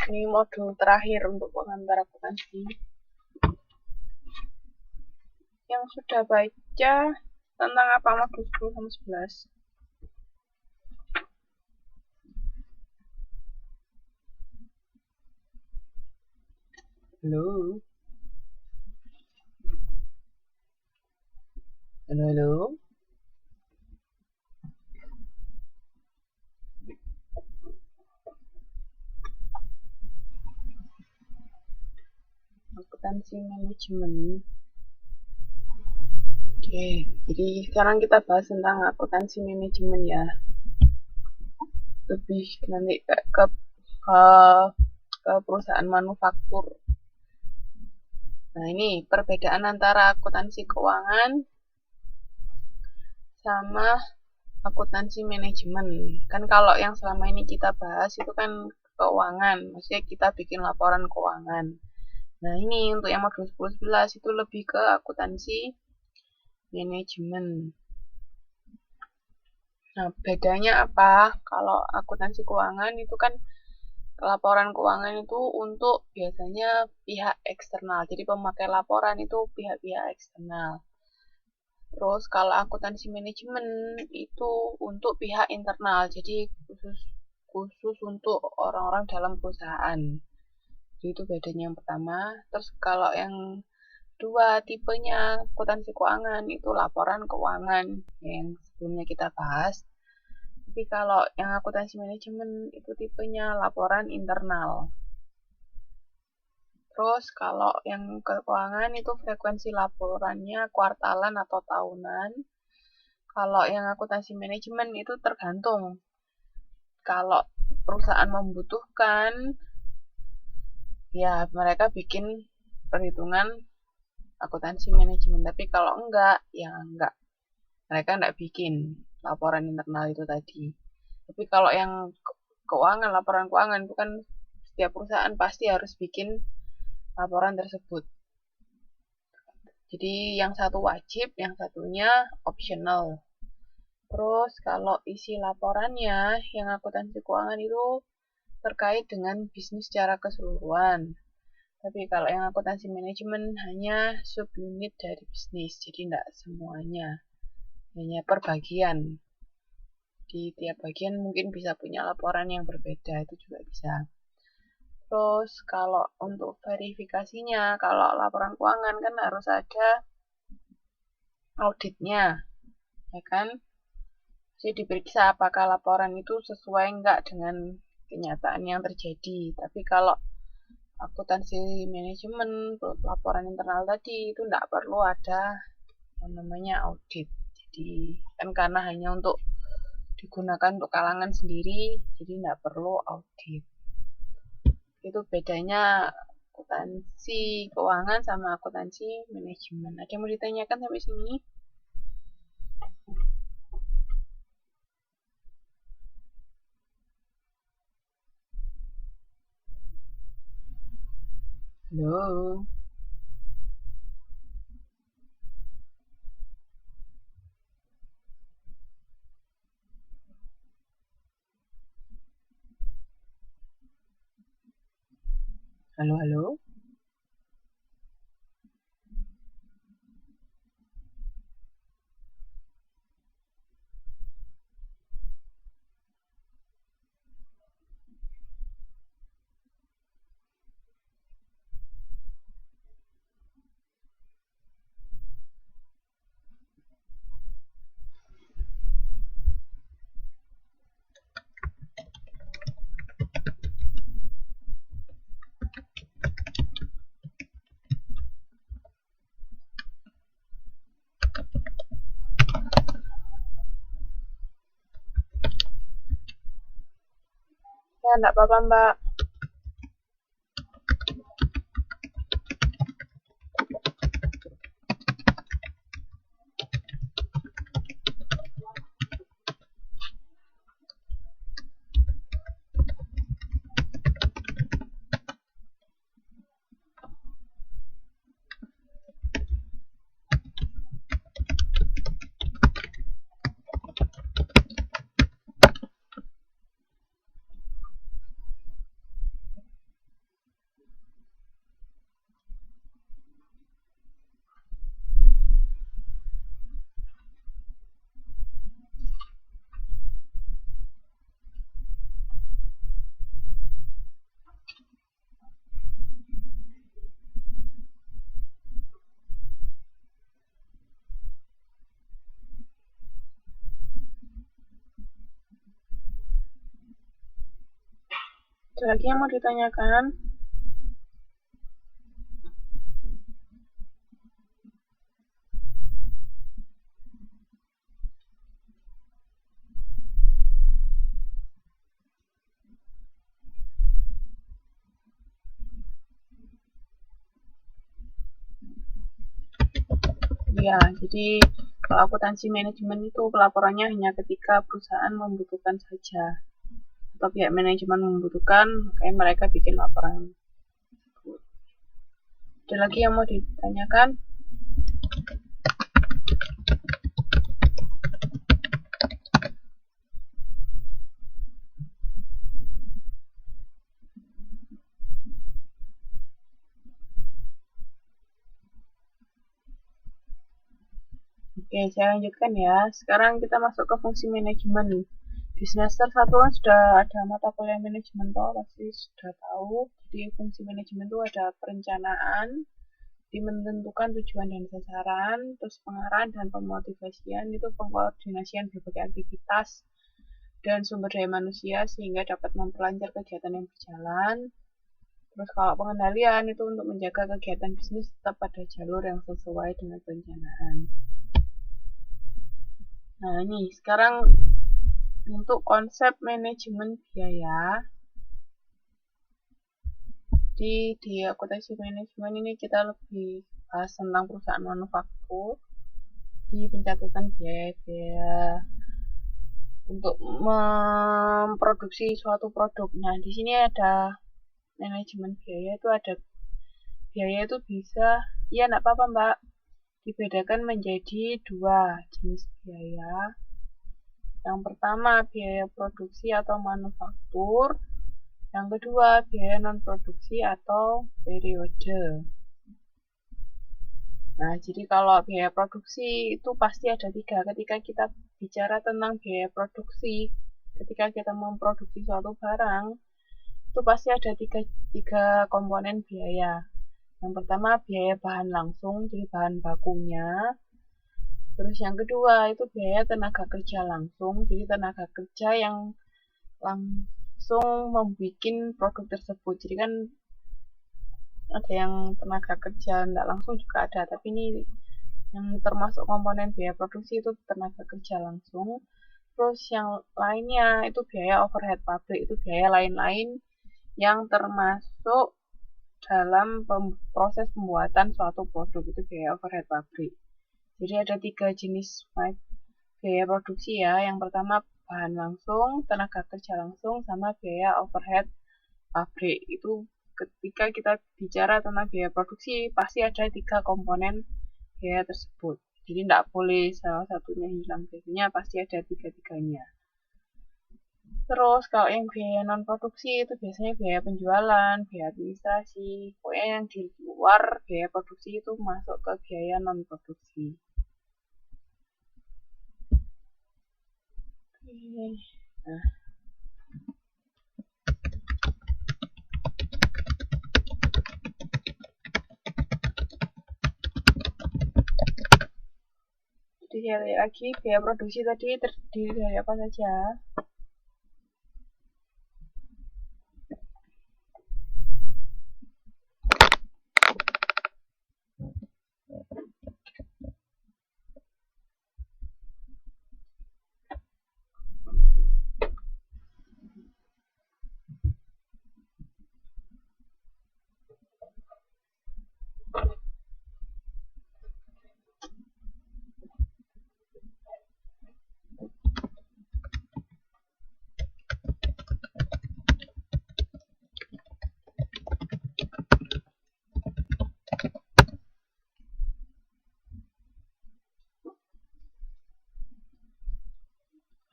Ini modul terakhir untuk pengantar akuntansi. Yang sudah baca tentang apa modul 10 sama 11? Halo? Halo, halo? Akuntansi manajemen. Oke, jadi sekarang kita bahas tentang akuntansi manajemen ya. Lebih nanti ke perusahaan manufaktur. Nah, ini perbedaan antara akuntansi keuangan sama akuntansi manajemen. Kan kalau yang selama ini kita bahas itu kan keuangan, maksudnya kita bikin laporan keuangan. Nah, ini untuk yang modul 10-11 itu lebih ke akuntansi manajemen. Nah, bedanya apa? Kalau akuntansi keuangan itu kan laporan keuangan itu untuk biasanya pihak eksternal. Jadi pemakai laporan itu pihak-pihak eksternal. Terus kalau akuntansi manajemen itu untuk pihak internal. Jadi khusus untuk orang-orang dalam perusahaan. Jadi itu bedanya yang pertama. Terus kalau yang dua tipenya akuntansi keuangan itu laporan keuangan yang sebelumnya kita bahas. Tapi kalau yang akuntansi manajemen itu tipenya laporan internal. Terus kalau yang keuangan itu frekuensi laporannya kuartalan atau tahunan. Kalau yang akuntansi manajemen itu tergantung. Kalau perusahaan membutuhkan, ya mereka bikin perhitungan akuntansi manajemen. Tapi kalau enggak, ya enggak. Mereka enggak bikin laporan internal itu tadi. Tapi kalau yang keuangan, laporan keuangan itu kan setiap perusahaan pasti harus bikin laporan tersebut. Jadi yang satu wajib, yang satunya optional. Terus kalau isi laporannya, yang akuntansi keuangan itu terkait dengan bisnis secara keseluruhan. Tapi kalau yang akuntansi manajemen hanya subunit dari bisnis, jadi tidak semuanya, hanya per bagian. Di tiap bagian mungkin bisa punya laporan yang berbeda, itu juga bisa. Terus kalau untuk verifikasinya, kalau laporan keuangan kan harus ada auditnya, ya kan? Jadi diperiksa apakah laporan itu sesuai enggak dengan kenyataan yang terjadi. Tapi kalau akuntansi manajemen, laporan internal tadi itu enggak perlu ada yang namanya audit. Jadi kan karena hanya untuk digunakan untuk kalangan sendiri, jadi enggak perlu audit. Itu bedanya akuntansi keuangan sama akuntansi manajemen. Ada yang mau ditanyakan sampai sini? Halo. Halo, halo. Ya, enggak apa-apa, Mbak. Ada lagi yang mau ditanyakan? Ya, jadi kalau akuntansi manajemen itu pelaporannya hanya ketika perusahaan membutuhkan saja. Atau pihak manajemen membutuhkan, makanya mereka bikin laporan. Ada lagi yang mau ditanyakan? Oke, saya lanjutkan ya. Sekarang kita masuk ke fungsi manajemen. Di semester 1 kan sudah ada mata kuliah manajemen toh, pasti sudah tahu. Jadi fungsi manajemen itu ada perencanaan, di menentukan tujuan dan sasaran, terus pengarahan dan pemotivasian, itu pengkoordinasian berbagai aktivitas dan sumber daya manusia sehingga dapat memperlancar kegiatan yang berjalan. Terus kalau pengendalian itu untuk menjaga kegiatan bisnis tetap pada jalur yang sesuai dengan perencanaan. Nah, ini sekarang untuk konsep manajemen biaya. Di akuntansi manajemen ini kita lebih bahas tentang perusahaan manufaktur di pencatatan biaya-biaya untuk memproduksi suatu produk. Nah, di sini ada manajemen biaya, itu ada biaya itu bisa, ya enggak apa-apa Mbak, dibedakan menjadi dua jenis biaya. Yang pertama biaya produksi atau manufaktur, yang kedua biaya non produksi atau periode. Nah, jadi kalau biaya produksi itu pasti ada tiga. Ketika kita bicara tentang biaya produksi, ketika kita memproduksi suatu barang, itu pasti ada tiga komponen biaya. Yang pertama biaya bahan langsung, jadi bahan bakunya. Terus yang kedua itu biaya tenaga kerja langsung, jadi tenaga kerja yang langsung membuat produk tersebut. Jadi kan ada yang tenaga kerja tidak langsung juga ada, tapi ini yang termasuk komponen biaya produksi itu tenaga kerja langsung. Terus yang lainnya itu biaya overhead pabrik, itu biaya lain-lain yang termasuk dalam proses pembuatan suatu produk, itu biaya overhead pabrik. Jadi ada tiga jenis biaya produksi ya. Yang pertama bahan langsung, tenaga kerja langsung, sama biaya overhead pabrik. Itu ketika kita bicara tentang biaya produksi pasti ada tiga komponen biaya tersebut. Jadi tidak boleh salah satunya hilang, biasanya pasti ada tiga-tiganya. Terus kalau yang biaya non produksi itu biasanya biaya penjualan, biaya administrasi, pokoknya yang di luar biaya produksi itu masuk ke biaya non produksi. Nah, jadi sekali lagi biaya produksi tadi terdiri dari apa saja?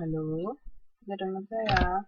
Halo, bisa dengar saya?